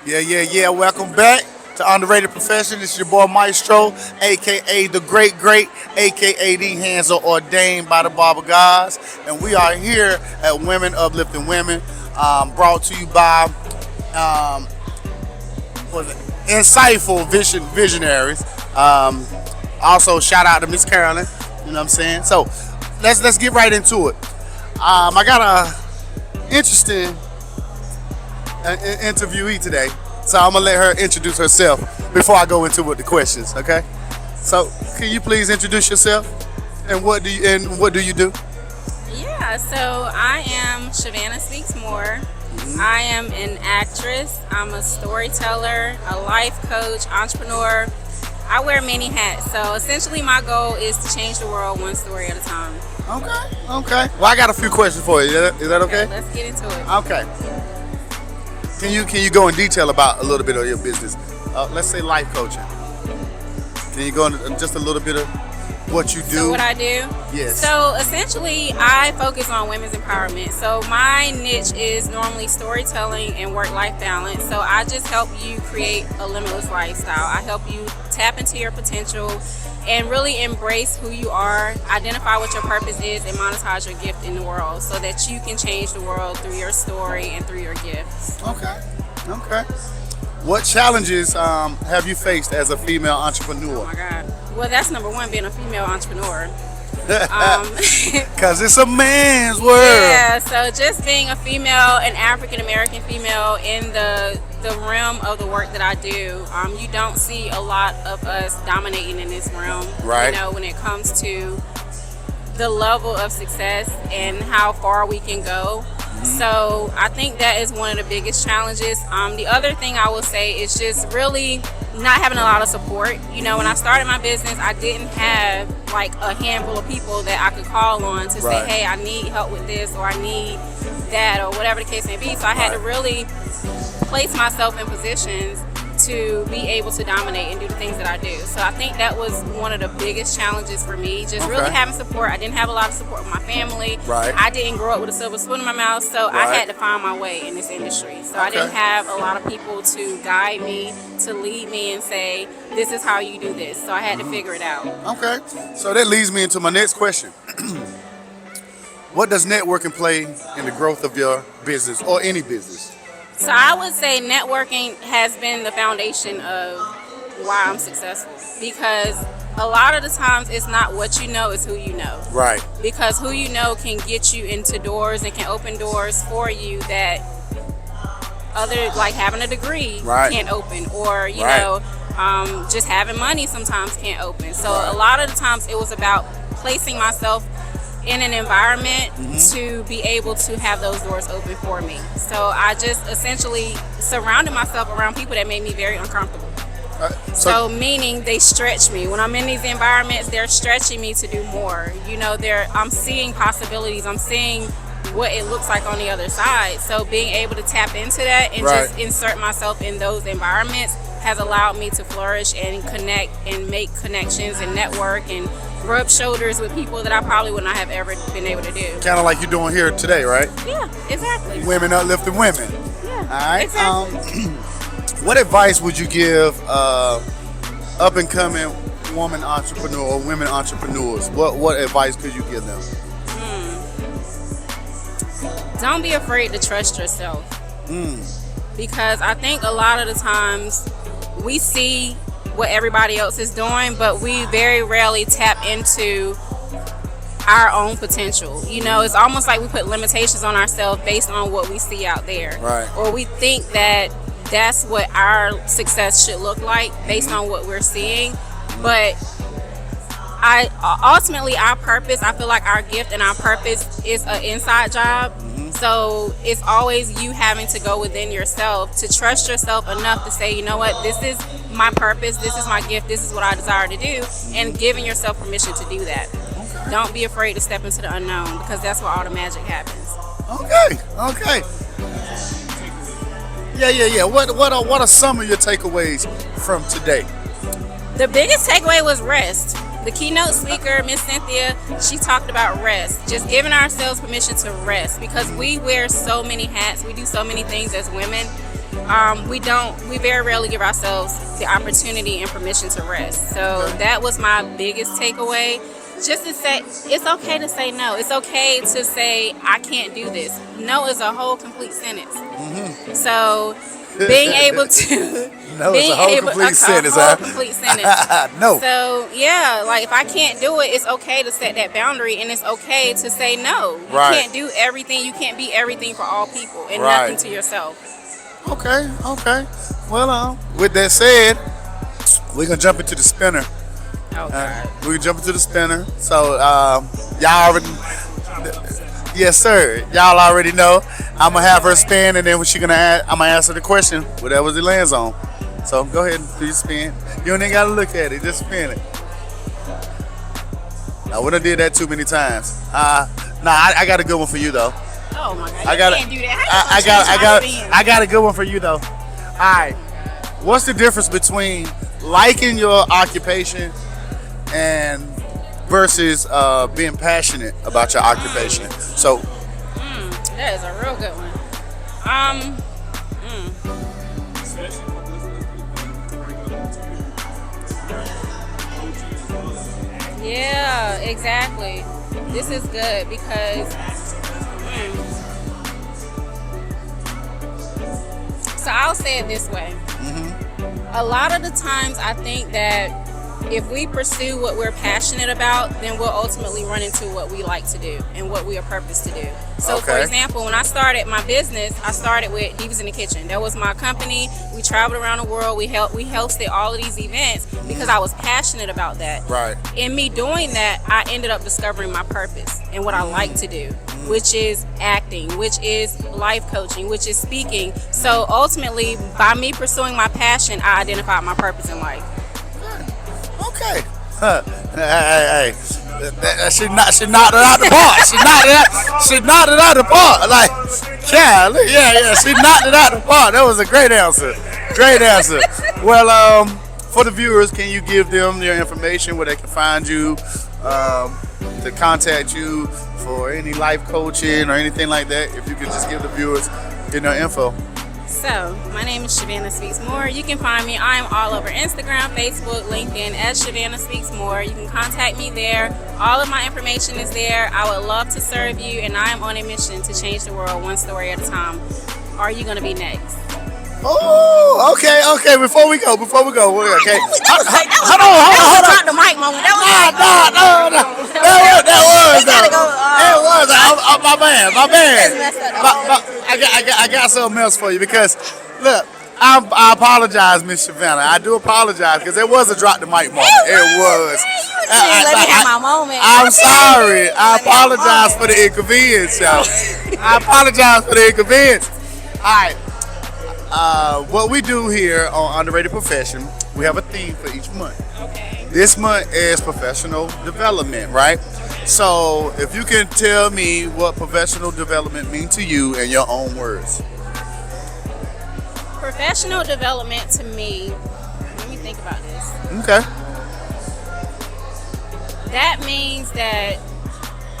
Yeah. Welcome back to Underrated Profession. It's your boy Maestro, aka the Great, aka the hands are ordained by the Barber Gods, and we are here at Women Uplifting Women, brought to you by um, what is it? Insightful visionaries. Also, shout out to Miss Carolyn. You know what I'm saying? So let's get right into it. I got a interesting interviewee today. So I'm gonna let her introduce herself before I go into with the questions. Okay. So can you please introduce yourself and what do you do? Yeah, so I am Shavanna Speaks More. I am an actress, I'm a storyteller, a life coach, entrepreneur. I wear many hats. So essentially my goal is to change the world one story at a time. Okay. Well, I got a few questions for you. Is that okay? Let's get into it. Okay. Can you go in detail about a little bit of your business? Let's say life coaching. Can you go into just a little bit of what you do? So what I do? Yes. So essentially I focus on women's empowerment. So my niche is normally storytelling and work-life balance. So I just help you create a limitless lifestyle. I help you tap into your potential and really embrace who you are, identify what your purpose is, and monetize your gift in the world so that you can change the world through your story and through your gifts. Okay. What challenges have you faced as a female entrepreneur? Oh my God. Well, that's number one, being a female entrepreneur. Because it's a man's world. Yeah, so just being a female, an African American female in the realm of the work that I do, you don't see a lot of us dominating in this realm. Right. You know, when it comes to the level of success and how far we can go. So I think that is one of the biggest challenges. The other thing I will say is just really not having a lot of support. You know, when I started my business, I didn't have like a handful of people that I could call on to say, hey, I need help with this or I need that or whatever the case may be. So I had to really place myself in positions to be able to dominate and do the things that I do. So I think that was one of the biggest challenges for me, just really having support. I didn't have a lot of support with my family. Right. I didn't grow up with a silver spoon in my mouth, so I had to find my way in this industry. So I didn't have a lot of people to guide me, to lead me and say, this is how you do this. So I had to figure it out. Okay. So that leads me into my next question. What does networking play in the growth of your business or any business? So I would say networking has been the foundation of why I'm successful, because a lot of the times it's not what you know, it's who you know. Right. Because who you know can get you into doors and can open doors for you that other, like having a degree can't open, or you know, just having money sometimes can't open. So a lot of the times it was about placing myself in an environment to be able to have those doors open for me. So I just essentially surrounded myself around people that made me very uncomfortable. So meaning they stretch me. When I'm in these environments, they're stretching me to do more. You know, I'm seeing possibilities. I'm seeing what it looks like on the other side. So being able to tap into that and just insert myself in those environments has allowed me to flourish and connect and make connections and network and rub shoulders with people that I probably would not have ever been able to do. Kind of like you're doing here today, right? Yeah, exactly. Women uplifting women. Yeah, all right. exactly. What advice would you give up and coming woman entrepreneur or women entrepreneurs? What advice could you give them? Don't be afraid to trust yourself. Because I think a lot of the times we see what everybody else is doing, but we very rarely tap into our own potential. You know, it's almost like we put limitations on ourselves based on what we see out there. Right. Or we think that that's what our success should look like based on what we're seeing. But ultimately our purpose, I feel like our gift and our purpose is an inside job. So it's always you having to go within yourself to trust yourself enough to say, you know what, this is my purpose, this is my gift, this is what I desire to do, and giving yourself permission to do that. Don't be afraid to step into the unknown, because that's where all the magic happens. Okay. Yeah. What are some of your takeaways from today? The biggest takeaway was rest. The keynote speaker, Miss Cynthia, she talked about rest. Just giving ourselves permission to rest, because we wear so many hats. We do so many things as women. we very rarely give ourselves the opportunity and permission to rest. So that was my biggest takeaway. Just to say, it's okay to say no. It's okay to say, I can't do this. No is a whole complete sentence. So being able to no, it's a whole complete sentence. A whole complete sentence. No. So yeah, like if I can't do it, it's okay to set that boundary, and it's okay to say no. You can't do everything. You can't be everything for all people, and nothing to yourself. Okay. Well, with that said, we're gonna jump into the spinner. Oh God. We can jump into the spinner. So y'all already, yes sir. Y'all already know. I'm gonna have her spin, and then when she I'm gonna answer the question, whatever it lands on. So go ahead and do your spin. You don't even gotta look at it, just spin it. Now we done did that too many times. I got a good one for you though. Oh my God. Can't do that. I got a good one for you though. All right. What's the difference between liking your occupation and versus being passionate about your occupation? So that is a real good one. Yeah, exactly. This is good because so I'll say it this way. A lot of the times I think that if we pursue what we're passionate about, then we'll ultimately run into what we like to do and what we are purposed to do. So for example, when I started my business, I started with Divas in the Kitchen. That was my company. We traveled around the world. We hosted all of these events because I was passionate about that. Right. In me doing that, I ended up discovering my purpose and what I like to do, which is acting, which is life coaching, which is speaking. So ultimately, by me pursuing my passion, I identified my purpose in life. Okay. Hey. She knocked it out the park. She knocked it out the park. Like, yeah. She knocked it out the park. That was a great answer. Well, for the viewers, can you give them your information where they can find you, to contact you for any life coaching or anything like that? If you could just give the viewers your info. So, my name is Shavanna Speaks More. You can find me. I'm all over Instagram, Facebook, LinkedIn as Shavanna Speaks More. You can contact me there. All of my information is there. I would love to serve you, and I am on a mission to change the world one story at a time. Are you going to be next? Oh, okay. Before we go, okay. Hold on. Drop the mic moment. No. That was. My bad. I got something else for you because, look, I apologize, Miss Shavanna. I do apologize because it was a drop the mic moment. It was. Let me have my moment. I'm sorry. I apologize for the inconvenience, y'all. I apologize for the inconvenience. All right. What we do here on Underrated Profession, we have a theme for each month. Okay. This month is professional development, right? So if you can tell me what professional development means to you in your own words. Professional development to me, let me think about this. Okay. That means that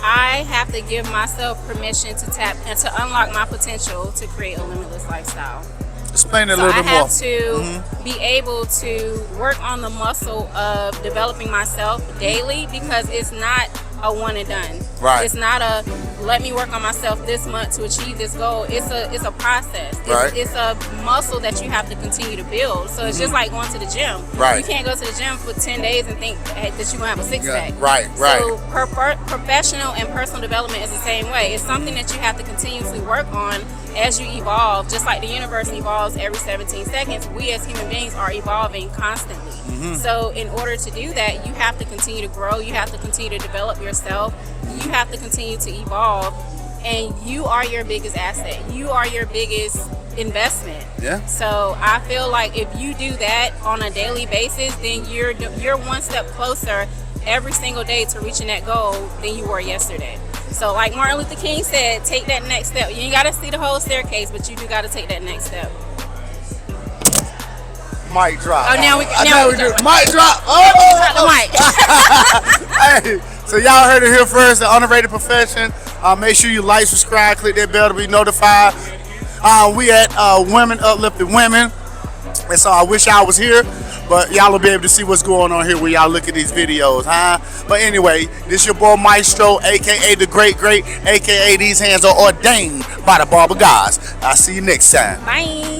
I have to give myself permission to tap and to unlock my potential to create a limitless lifestyle. Explain it a little bit more. I have to be able to work on the muscle of developing myself daily because it's not a one and done. Right. It's not a let me work on myself this month to achieve this goal. It's a process. It's a muscle that you have to continue to build. So it's just like going to the gym. Right. You can't go to the gym for 10 days and think that you're gonna have a six pack. Right. So professional and personal development is the same way. It's something that you have to continuously work on as you evolve. Just like the universe evolves every 17 seconds, we as human beings are evolving constantly. So in order to do that, you have to continue to grow. You have to continue to develop yourself. You have to continue to evolve, and you are your biggest asset. You are your biggest investment. Yeah. So I feel like if you do that on a daily basis, then you're one step closer every single day to reaching that goal than you were yesterday. So like Martin Luther King said, take that next step. You ain't got to see the whole staircase, but you do got to take that next step. Mic drop. Oh, now we do. Mic drop. Drop the mic. Hey, so y'all heard it here first, the Underrated Profession. Make sure you like, subscribe, click that bell to be notified. We at Women Uplifting Women. And so I wish y'all was here, but y'all will be able to see what's going on here when y'all look at these videos, huh? But anyway, this your boy Maestro, aka the Great Great, aka these hands are ordained by the Barber Gods. I'll see you next time. Bye.